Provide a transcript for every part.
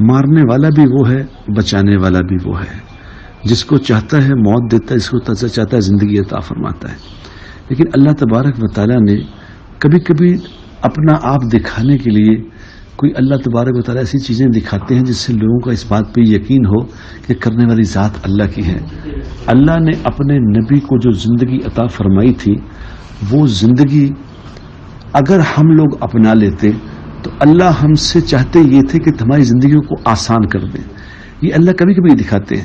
مارنے والا بھی وہ ہے، بچانے والا بھی وہ ہے، جس کو چاہتا ہے موت دیتا ہے، جس کو چاہتا ہے زندگی عطا فرماتا ہے۔ لیکن اللہ تبارک و تعالیٰ نے کبھی کبھی اپنا آپ دکھانے کے لیے کوئی اللہ تبارک و تعالیٰ ایسی چیزیں دکھاتے ہیں جس سے لوگوں کا اس بات پہ یقین ہو کہ کرنے والی ذات اللہ کی ہے۔ اللہ نے اپنے نبی کو جو زندگی عطا فرمائی تھی، وہ زندگی اگر ہم لوگ اپنا لیتے تو اللہ ہم سے چاہتے یہ تھے کہ ہماری زندگیوں کو آسان کر دیں۔ یہ اللہ کبھی کبھی دکھاتے ہیں،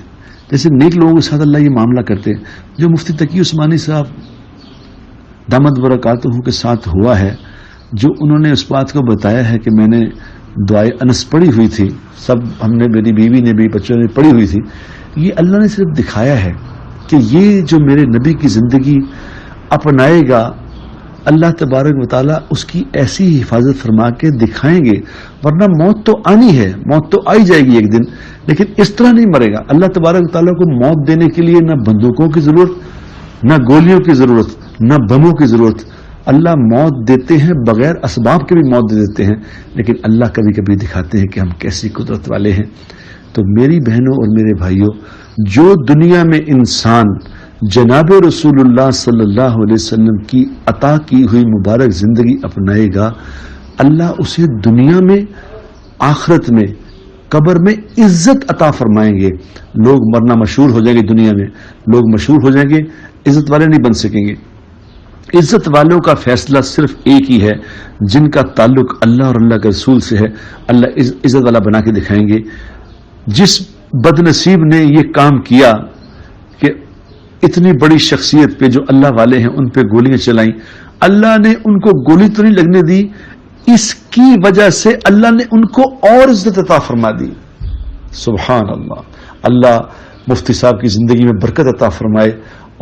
جیسے نیک لوگوں کے ساتھ اللہ یہ معاملہ کرتے ہیں۔ جو مفتی تقی عثمانی صاحب دامت برکاتہ کے ساتھ ہوا ہے، جو انہوں نے اس بات کو بتایا ہے کہ میں نے دعائے انس پڑھی ہوئی تھی، سب ہم نے، میری بیوی نے بھی، بچوں نے پڑھی ہوئی تھی، یہ اللہ نے صرف دکھایا ہے کہ یہ جو میرے نبی کی زندگی اپنائے گا، اللہ تبارک و تعالیٰ اس کی ایسی حفاظت فرما کے دکھائیں گے۔ ورنہ موت تو آنی ہے، موت تو آئی جائے گی ایک دن، لیکن اس طرح نہیں مرے گا۔ اللہ تبارک و تعالیٰ کو موت دینے کے لیے نہ بندوقوں کی ضرورت، نہ گولیوں کی ضرورت، نہ بموں کی ضرورت۔ اللہ موت دیتے ہیں، بغیر اسباب کے بھی موت دے دیتے ہیں، لیکن اللہ کبھی کبھی دکھاتے ہیں کہ ہم کیسی قدرت والے ہیں۔ تو میری بہنوں اور میرے بھائیوں، جو دنیا میں انسان جناب رسول اللہ صلی اللہ علیہ وسلم کی عطا کی ہوئی مبارک زندگی اپنائے گا، اللہ اسے دنیا میں، آخرت میں، قبر میں عزت عطا فرمائیں گے۔ لوگ مرنا مشہور ہو جائیں گے، دنیا میں لوگ مشہور ہو جائیں گے، عزت والے نہیں بن سکیں گے۔ عزت والوں کا فیصلہ صرف ایک ہی ہے، جن کا تعلق اللہ اور اللہ کے رسول سے ہے، اللہ عزت والا بنا کے دکھائیں گے۔ جس بد نصیب نے یہ کام کیا کہ اتنی بڑی شخصیت پہ جو اللہ والے ہیں ان پہ گولیاں چلائیں، اللہ نے ان کو گولی تو نہیں لگنے دی، اس کی وجہ سے اللہ نے ان کو اور عزت عطا فرما دی۔ سبحان اللہ۔ اللہ مفتی صاحب کی زندگی میں برکت عطا فرمائے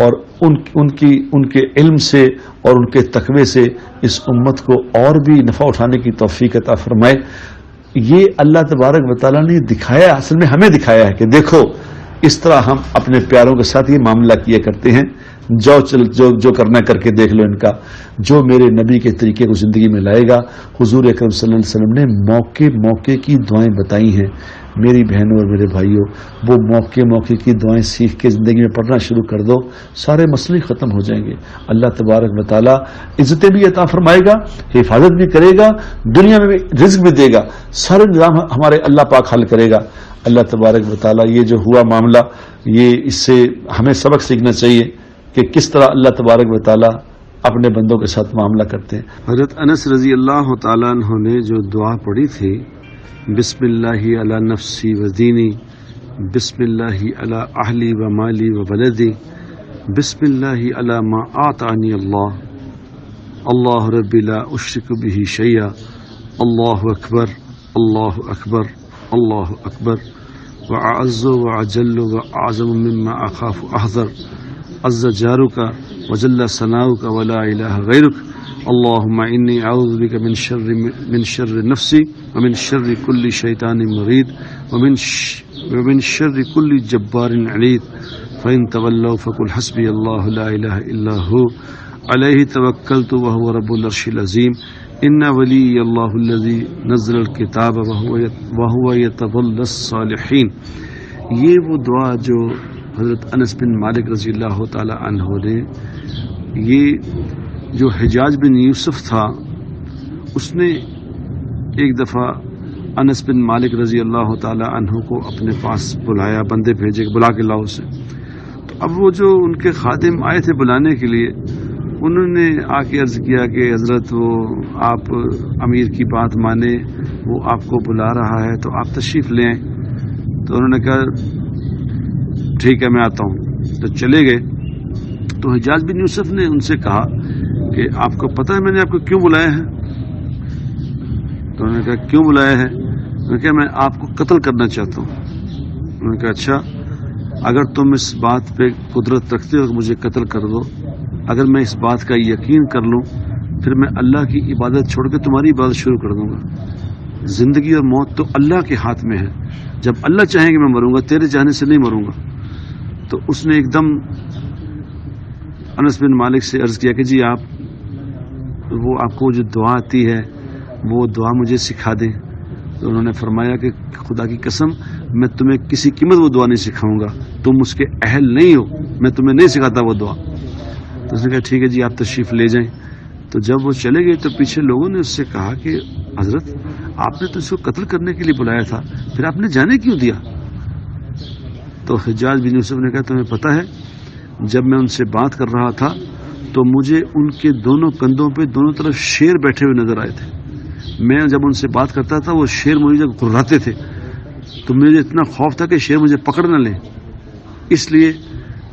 اور ان کے علم سے اور ان کے تقوی سے اس امت کو اور بھی نفع اٹھانے کی توفیق عطا فرمائے۔ یہ اللہ تبارک و تعالیٰ نے دکھایا، اصل میں ہمیں دکھایا ہے کہ دیکھو اس طرح ہم اپنے پیاروں کے ساتھ یہ معاملہ کیا کرتے ہیں، جو کرنا کر کے دیکھ لو ان کا۔ جو میرے نبی کے طریقے کو زندگی میں لائے گا، حضور اکرم صلی اللہ علیہ وسلم نے موقع موقع کی دعائیں بتائی ہیں۔ میری بہنوں اور میرے بھائیوں، وہ موقع کی دعائیں سیکھ کے زندگی میں پڑھنا شروع کر دو، سارے مسئلے ختم ہو جائیں گے۔ اللہ تبارک و تعالیٰ عزتیں بھی عطا فرمائے گا، حفاظت بھی کرے گا، دنیا میں بھی رزق بھی دے گا، سارے نظام ہمارے اللہ پاک حل کرے گا۔ اللہ تبارک و تعالیٰ یہ جو ہوا معاملہ، یہ اس سے ہمیں سبق سیکھنا چاہیے کہ کس طرح اللہ تبارک و تعالیٰ اپنے بندوں کے ساتھ معاملہ کرتے ہیں۔ حضرت انس رضی اللہ تعالیٰ عنہ نے جو دعا پڑھی تھی، بسم اللہ علی نفسی و دینی، بسم اللہ علی اہلی و مالی و بلدی، بسم اللہ علی ما آتانی اللہ، اللہ رب لا اشرک بہ شیئا، اللہ اکبر، اللہ اکبر، اللہ اکبر، وأعز وأجل وأعظم مما أخاف أحذر، عز جارك وجل ثناؤك ولا إله غيرك، اللهم إني أعوذ بك من شر نفسي ومن شر كل شيطان مريد ومن شر كل جبار عنيد، فإن تولوا فقل حسبي الله لا إله إلا هو عليه توكلت وهو رب العرش العظيم، ان ولی اللہ الذی نزل الکتاب وهو یتولی الصالحین۔ یہ وہ دعا جو حضرت انس بن مالک رضی اللہ تعالی عنہ نے، یہ جو حجاج بن یوسف تھا، اس نے ایک دفعہ انس بن مالک رضی اللہ تعالی عنہ کو اپنے پاس بلایا، بندے بھیجے بلا کے لاؤ اسے۔ تو اب وہ جو ان کے خادم آئے تھے بلانے کے لیے، انہوں نے آ کے عرض کیا کہ حضرت وہ آپ امیر کی بات مانیں، وہ آپ کو بلا رہا ہے تو آپ تشریف لے آئیں۔ تو انہوں نے کہا ٹھیک ہے میں آتا ہوں، تو چلے گئے۔ تو حجاج بن یوسف نے ان سے کہا کہ آپ کو پتہ ہے میں نے آپ کو کیوں بلایا ہے؟ تو انہوں نے کہا کیوں بلایا ہے؟ انہوں نے کہا میں آپ کو قتل کرنا چاہتا ہوں۔ انہوں نے کہا اچھا، اگر تم اس بات پہ قدرت رکھتے ہو کہ مجھے قتل کر دو، اگر میں اس بات کا یقین کر لوں، پھر میں اللہ کی عبادت چھوڑ کے تمہاری عبادت شروع کر دوں گا۔ زندگی اور موت تو اللہ کے ہاتھ میں ہے، جب اللہ چاہیں گے میں مروں گا، تیرے چاہنے سے نہیں مروں گا۔ تو اس نے ایک دم انس بن مالک سے عرض کیا کہ جی آپ کو جو دعا آتی ہے وہ دعا مجھے سکھا دیں۔ تو انہوں نے فرمایا کہ خدا کی قسم میں تمہیں کسی قیمت وہ دعا نہیں سکھاؤں گا، تم اس کے اہل نہیں ہو، میں تمہیں نہیں سکھاتا وہ دعا۔ تو اس نے کہا ٹھیک ہے جی آپ تشریف لے جائیں۔ تو جب وہ چلے گئے تو پیچھے لوگوں نے اس سے کہا کہ حضرت آپ نے تو اس کو قتل کرنے کے لیے بلایا تھا، پھر آپ نے جانے کیوں دیا؟ تو حجاج بن یوسف نے کہا تمہیں پتہ ہے جب میں ان سے بات کر رہا تھا تو مجھے ان کے دونوں کندھوں پہ دونوں طرف شیر بیٹھے ہوئے نظر آئے تھے، میں جب ان سے بات کرتا تھا وہ شیر مجھے گھراتے تھے، تو مجھے اتنا خوف تھا کہ شیر مجھے پکڑ نہ لیں، اس لیے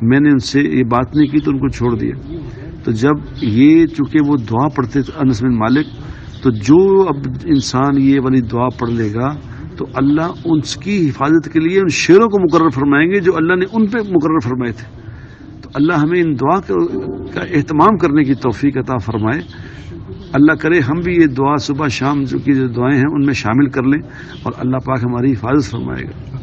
میں نے ان سے یہ بات نہیں کی تو ان کو چھوڑ دیا۔ تو جب یہ چونکہ وہ دعا پڑھتے تھے انس بن مالک، تو جو اب انسان یہ والی دعا پڑھ لے گا تو اللہ ان کی حفاظت کے لیے ان شیروں کو مقرر فرمائیں گے جو اللہ نے ان پہ مقرر فرمائے تھے۔ تو اللہ ہمیں ان دعا کا اہتمام کرنے کی توفیق عطا فرمائے۔ اللہ کرے ہم بھی یہ دعا صبح شام جو کی جو دعائیں ہیں ان میں شامل کر لیں اور اللہ پاک ہماری حفاظت فرمائے گا۔